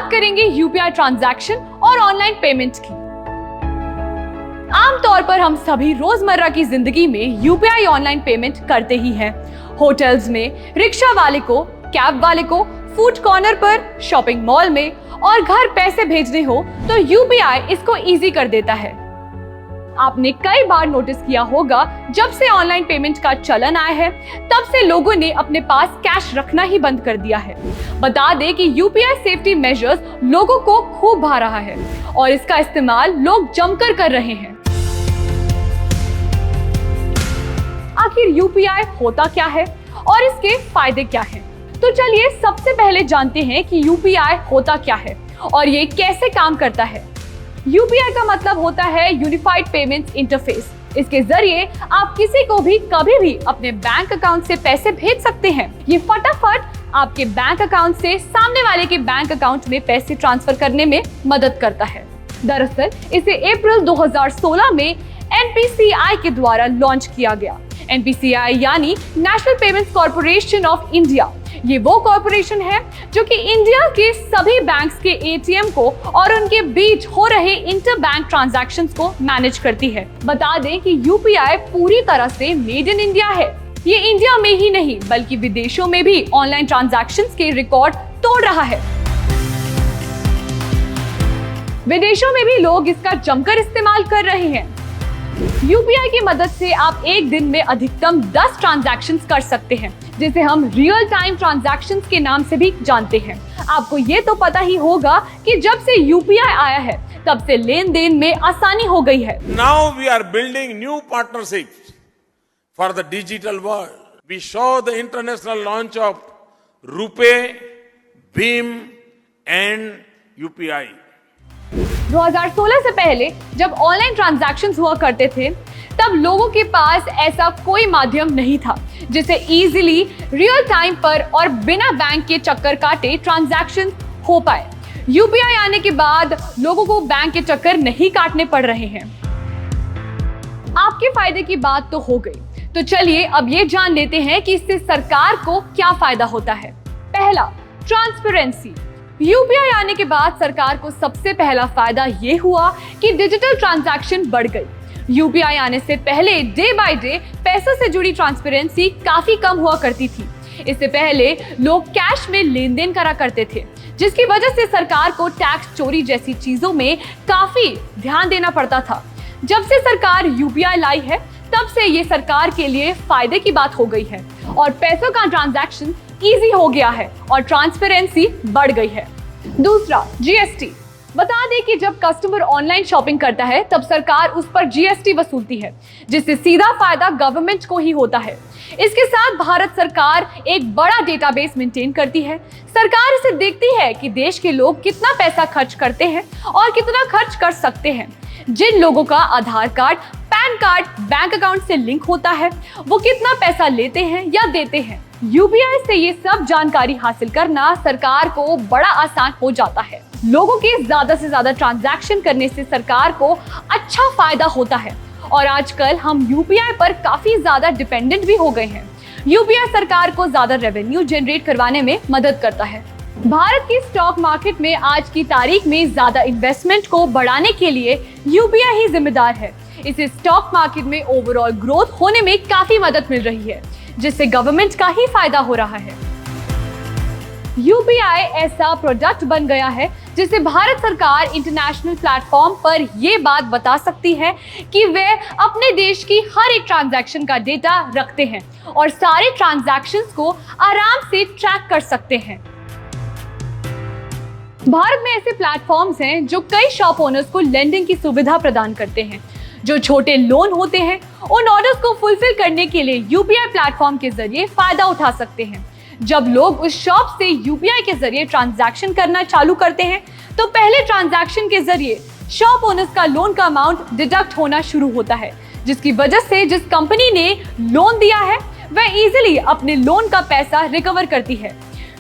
बात करेंगे UPI transaction और ऑनलाइन पेमेंट की। आमतौर पर हम सभी रोजमर्रा की जिंदगी में यूपीआई ऑनलाइन पेमेंट करते ही हैं। होटल्स में, रिक्शा वाले को, कैब वाले को, फूड कॉर्नर पर, शॉपिंग मॉल में, और घर पैसे भेजने हो तो यूपीआई इसको इजी कर देता है। आपने कई बार नोटिस किया होगा, जब से ऑनलाइन पेमेंट का चलन आया है तब से लोगों ने अपने पास कैश रखना ही बंद कर दिया है। बता दें कि यूपीआई सेफ्टी मेजर्स लोगों को खूब भा रहा है और इसका इस्तेमाल लोग जमकर कर रहे हैं। आखिर यूपीआई होता क्या है और इसके फायदे क्या हैं? तो चलिए सबसे पहले जानते हैं कि यूपीआई होता क्या है और ये कैसे काम करता है। यूपीआई का मतलब होता है यूनिफाइड पेमेंट इंटरफेस। इसके जरिए आप किसी को भी कभी भी अपने बैंक अकाउंट से पैसे भेज सकते हैं। ये फटाफट आपके बैंक अकाउंट से सामने वाले के बैंक अकाउंट में पैसे ट्रांसफर करने में मदद करता है। दरअसल इसे अप्रैल 2016 में एनपीसीआई के द्वारा लॉन्च किया गया। एनपीसीआई यानी national payments corporation of India. ये वो कॉर्पोरेशन है जो कि इंडिया के सभी बैंक्स के एटीएम को और उनके बीच हो रहे इंटर बैंक ट्रांजैक्शंस को मैनेज करती है। बता दें कि यूपीआई पूरी तरह से मेड इन इंडिया है। ये इंडिया में ही नहीं बल्कि विदेशों में भी ऑनलाइन ट्रांजैक्शंस के रिकॉर्ड तोड़ रहा है। विदेशों में भी लोग इसका जमकर इस्तेमाल कर रहे हैं। यूपीआई की मदद से आप एक दिन में अधिकतम 10 ट्रांजैक्शंस कर सकते हैं, जिसे हम रियल टाइम ट्रांजैक्शंस के नाम से भी जानते हैं। आपको ये तो पता ही होगा कि जब से यूपीआई आया है तब से लेन देन में आसानी हो गई है। Now we are building new partnerships for the digital world. We saw the international launch of RuPay, BHIM and UPI. 2016 से पहले जब ऑनलाइन ट्रांजैक्शंस हुआ करते थे तब लोगों के पास ऐसा कोई माध्यम नहीं था जिससे इजीली रियल टाइम पर और बिना बैंक के चक्कर काटे ट्रांजैक्शन हो पाए। यूपीआई आने के बाद लोगों को बैंक के चक्कर नहीं काटने पड़ रहे हैं। आपके फायदे की बात तो हो गई, तो चलिए अब ये जान लेते हैं कि इससे सरकार को क्या फायदा होता है। पहला, ट्रांसपेरेंसी। यूपीआई आने के बाद सरकार को सबसे पहला फायदा ये हुआ कि डिजिटल ट्रांजैक्शन बढ़ गई। यूपीआई आने से पहले डे बाय डे पैसों से जुड़ी ट्रांसपेरेंसी काफी कम हुआ करती थी। इससे पहले लोग कैश में लेन देन करा करते थे, जिसकी वजह से सरकार को टैक्स चोरी जैसी चीजों में काफी ध्यान देना पड़ता था। जब से सरकार यूपीआई लाई है तब से ये सरकार के लिए फायदे की बात हो गई है और पैसों का ट्रांजैक्शन इजी हो गया है और ट्रांसपेरेंसी बढ़ गई है। दूसरा, जीएसटी। बता दें कि जब कस्टमर ऑनलाइन शॉपिंग करता है तब सरकार उस पर जीएसटी वसूलती है, जिससे सीधा फायदा गवर्नमेंट को ही होता है। इसके साथ भारत सरकार एक बड़ा डेटाबेस मेंटेन करती है। सरकार इसे देखती है कि देश के लोग कितना पैसा खर्च करते हैं और कितना खर्च कर सकते हैं। जिन लोगों का Aadhaar card, PAN card bank account से लिंक होता है वो कितना पैसा लेते हैं या देते हैं। यूपीआई से ये सब जानकारी हासिल करना सरकार को बड़ा आसान हो जाता है। लोगों के ज्यादा से ज्यादा ट्रांजैक्शन करने से सरकार को अच्छा फायदा होता है और आजकल हम यूपीआई पर काफी ज्यादा डिपेंडेंट भी हो गए हैं। यूपीआई सरकार को ज्यादा रेवेन्यू जनरेट करवाने में मदद करता है। भारत की स्टॉक मार्केट में आज की तारीख में ज्यादा इन्वेस्टमेंट को बढ़ाने के लिए यूपीआई ही जिम्मेदार है। इसे स्टॉक मार्केट में ओवरऑल ग्रोथ होने में काफी मदद मिल रही है, जिससे गवर्नमेंट का ही फायदा हो रहा है। यूपीआई ऐसा प्रोडक्ट बन गया है जिससे भारत सरकार इंटरनेशनल प्लेटफॉर्म पर ये बात बता सकती है कि वे अपने देश की हर एक ट्रांजैक्शन का डेटा रखते हैं और सारे ट्रांजैक्शंस को आराम से ट्रैक कर सकते हैं। भारत में ऐसे प्लेटफॉर्म्स हैं जो कई शॉप ओनर्स को लेंडिंग की सुविधा प्रदान करते हैं। जो छोटे लोन होते हैं उन ऑर्डर्स को फुलफिल करने के लिए यूपीआई प्लेटफॉर्म के जरिए फायदा उठा सकते हैं। जब लोग उस शॉप से यूपीआई के जरिए ट्रांजैक्शन करना चालू करते हैं तो पहले ट्रांजैक्शन के जरिए शॉप ओनर्स का लोन का अमाउंट डिडक्ट होना शुरू होता है, जिसकी वजह से जिस कंपनी ने लोन दिया है वह इजीली अपने लोन का पैसा रिकवर करती है।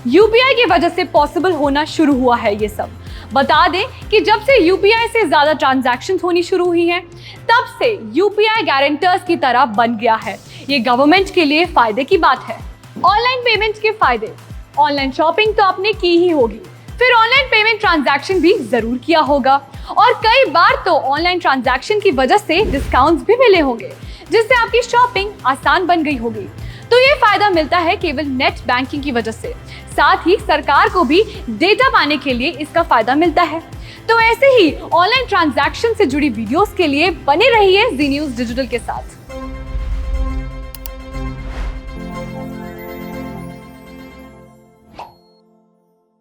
यूपीआई की वजह से पॉसिबल होना शुरू हुआ है ये सब। बता दें कि जब से यूपीआई से ज्यादा ट्रांजैक्शंस होनी शुरू हुई हैं, तब से यूपीआई गारंटर्स की तरह बन गया है। ये गवर्नमेंट के लिए फायदे की बात है। ऑनलाइन पेमेंट के फायदे। ऑनलाइन शॉपिंग तो आपने की ही होगी, फिर ऑनलाइन पेमेंट पेमेंट ट्रांजैक्शन भी जरूर किया होगा और कई बार तो ऑनलाइन ट्रांजैक्शन की वजह से डिस्काउंट्स भी मिले होंगे, जिससे आपकी शॉपिंग आसान बन गई होगी। तो ये फायदा मिलता है केवल नेट बैंकिंग की वजह से। साथ ही सरकार को भी डेटा पाने के लिए इसका फायदा मिलता है। तो ऐसे ही ऑनलाइन ट्रांजैक्शन से जुड़ी वीडियोस के लिए बने रहिए जी न्यूज़ डिजिटल के साथ।